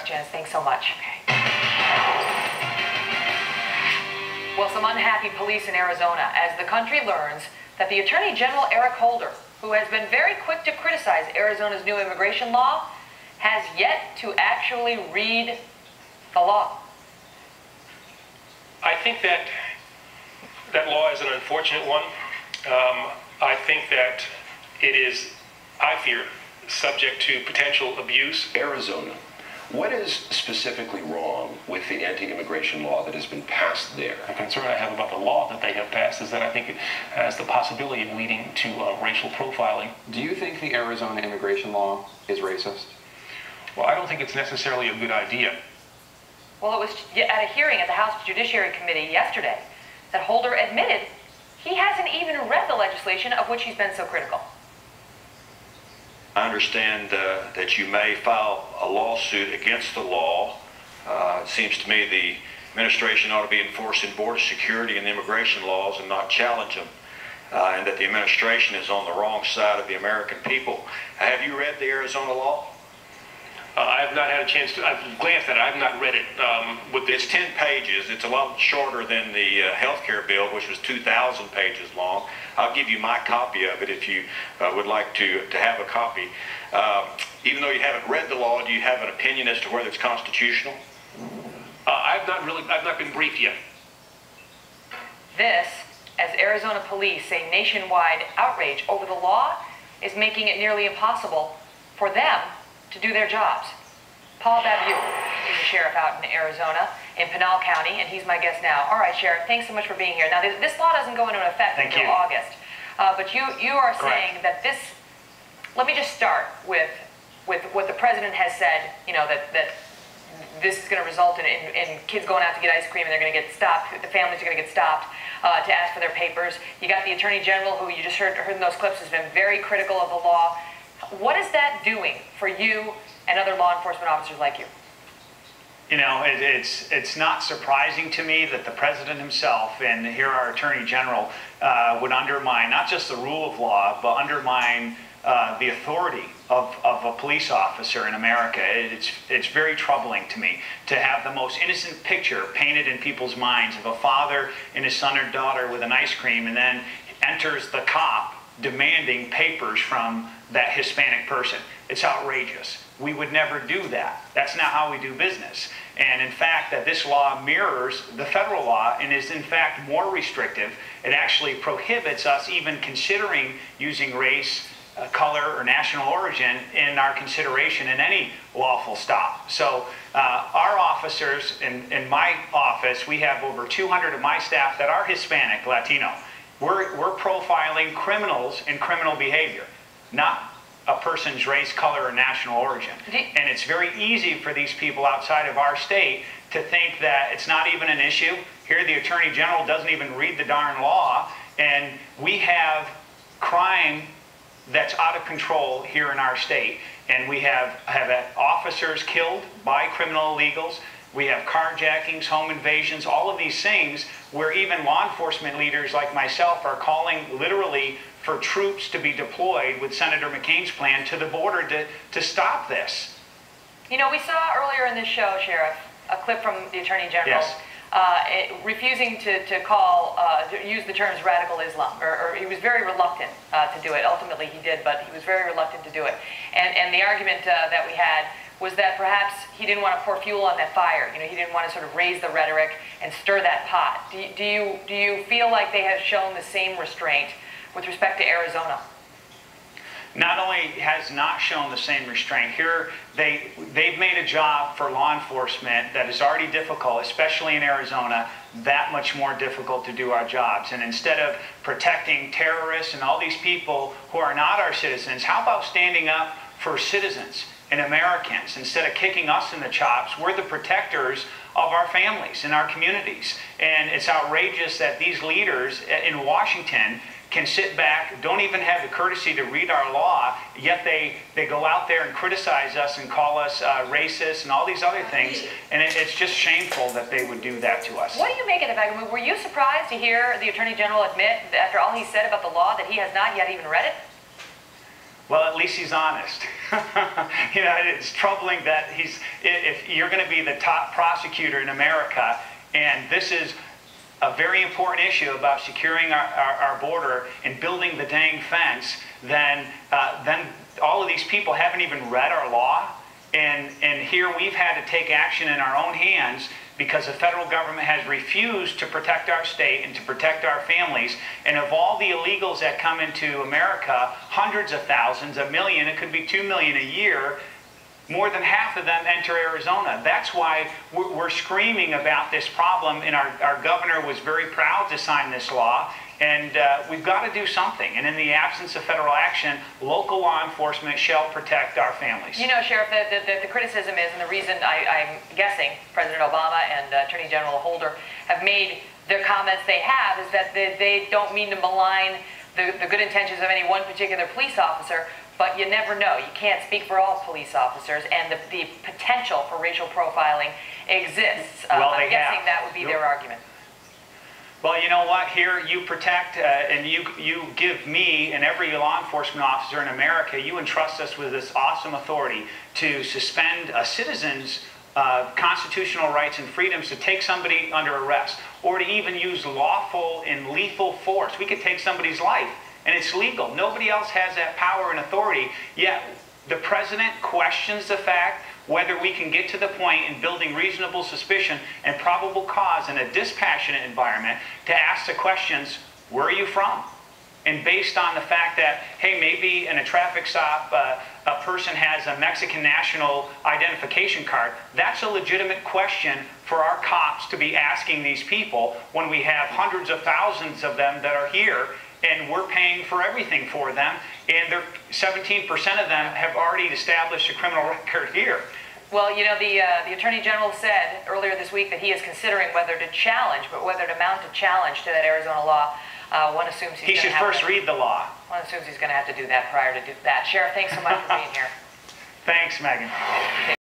Janice, thanks so much. Okay. Well, some unhappy police in Arizona as the country learns that the Attorney General Eric Holder, who has been very quick to criticize Arizona's new immigration law, has yet to actually read the law. I think that law is an unfortunate one. I think that it is, I fear, subject to potential abuse. Arizona. What is specifically wrong with the anti-immigration law that has been passed there? The concern I have about the law that they have passed is that I think it has the possibility of leading to racial profiling. Do you think the Arizona immigration law is racist? Well, I don't think it's necessarily a good idea. Well, it was at a hearing at the House Judiciary Committee yesterday that Holder admitted he hasn't even read the legislation of which he's been so critical. I understand that you may file a lawsuit against the law. It seems to me the administration ought to be enforcing border security and immigration laws and not challenge them, and that the administration is on the wrong side of the American people. Have you read the Arizona law? I have not had a chance to. I've glanced at it. I've not read it. It's 10 pages. It's a lot shorter than the health care bill, which was 2,000 pages long. I'll give you my copy of it if you would like to have a copy. Even though you haven't read the law, do you have an opinion as to whether it's constitutional? I've not been briefed yet. This, as Arizona police say nationwide outrage over the law, is making it nearly impossible for them to do their jobs. Paul Babu is a sheriff out in Arizona, in Pinal County, and he's my guest now. All right, Sheriff, thanks so much for being here. Now, this law doesn't go into effect until August, but you are saying that this, let me just start with what the president has said, you know, that this is going to result in kids going out to get ice cream and they're going to get stopped, the families are going to get stopped to ask for their papers. You got the Attorney General, who you just heard in those clips, has been very critical of the law. What is that doing for you and other law enforcement officers like you? You know, it's not surprising to me that the president himself and here our Attorney General would undermine not just the rule of law, but undermine the authority of a police officer in America. It's very troubling to me to have the most innocent picture painted in people's minds of a father and his son or daughter with an ice cream, and then enters the cop demanding papers from that Hispanic person. It's outrageous. We would never do that. That's not how we do business. And in fact, that this law mirrors the federal law and is in fact more restrictive. It actually prohibits us even considering using race, color, or national origin in our consideration in any lawful stop. So our officers, in my office, we have over 200 of my staff that are Hispanic, Latino. We're profiling criminals and criminal behavior, not a person's race, color, or national origin. And it's very easy for these people outside of our state to think that it's not even an issue. Here the Attorney General doesn't even read the darn law, and we have crime that's out of control here in our state. And we have officers killed by criminal illegals. We have carjackings, home invasions, all of these things where even law enforcement leaders like myself are calling literally for troops to be deployed with Senator McCain's plan to the border to stop this. You know, we saw earlier in this show, Sheriff, a clip from the Attorney General refusing to use the terms radical Islam, or he was very reluctant to do it. Ultimately he did, but he was very reluctant to do it. And the argument that we had was that perhaps he didn't want to pour fuel on that fire. You know, he didn't want to sort of raise the rhetoric and stir that pot. Do you feel like they have shown the same restraint with respect to Arizona? Not only has not shown the same restraint, here they've made a job for law enforcement that is already difficult, especially in Arizona, that much more difficult to do our jobs. And instead of protecting terrorists and all these people who are not our citizens, how about standing up for citizens and Americans? Instead of kicking us in the chops, we're the protectors of our families and our communities. And it's outrageous that these leaders in Washington can sit back, don't even have the courtesy to read our law, yet they go out there and criticize us and call us racist and all these other things. And it's just shameful that they would do that to us. What do you make of the fact? I mean, were you surprised to hear the Attorney General admit, that after all he said about the law, that he has not yet even read it? Well, at least he's honest. You know, it's troubling that if you're going to be the top prosecutor in America, and this is a very important issue about securing our border and building the dang fence, then all of these people haven't even read our law. And here we've had to take action in our own hands because the federal government has refused to protect our state and to protect our families. And of all the illegals that come into America, hundreds of thousands, a million, it could be 2 million a year, more than half of them enter Arizona. That's why we're screaming about this problem, and our governor was very proud to sign this law. And we've got to do something. And in the absence of federal action, local law enforcement shall protect our families. You know, Sheriff, the criticism is, and the reason I'm guessing President Obama and Attorney General Holder have made their comments they have is that they don't mean to malign the good intentions of any one particular police officer, but you never know. You can't speak for all police officers, and the potential for racial profiling exists. Well, I'm guessing that would be their argument. Well, you know what? Here you protect and you give me and every law enforcement officer in America, you entrust us with this awesome authority to suspend a citizen's constitutional rights and freedoms to take somebody under arrest or to even use lawful and lethal force. We could take somebody's life, and it's legal. Nobody else has that power and authority, yet the president questions the fact whether we can get to the point in building reasonable suspicion and probable cause in a dispassionate environment to ask the questions, where are you from? And based on the fact that, hey, maybe in a traffic stop, a person has a Mexican national identification card, that's a legitimate question for our cops to be asking these people when we have hundreds of thousands of them that are here, and we're paying for everything for them, and 17% of them have already established a criminal record here. Well, you know, the Attorney General said earlier this week that he is considering whether to challenge, but whether to mount a challenge to that Arizona law. One assumes he should first read the law. One assumes he's going to have to do that prior to do that. Sheriff, thanks so much for being here. Thanks, Megyn.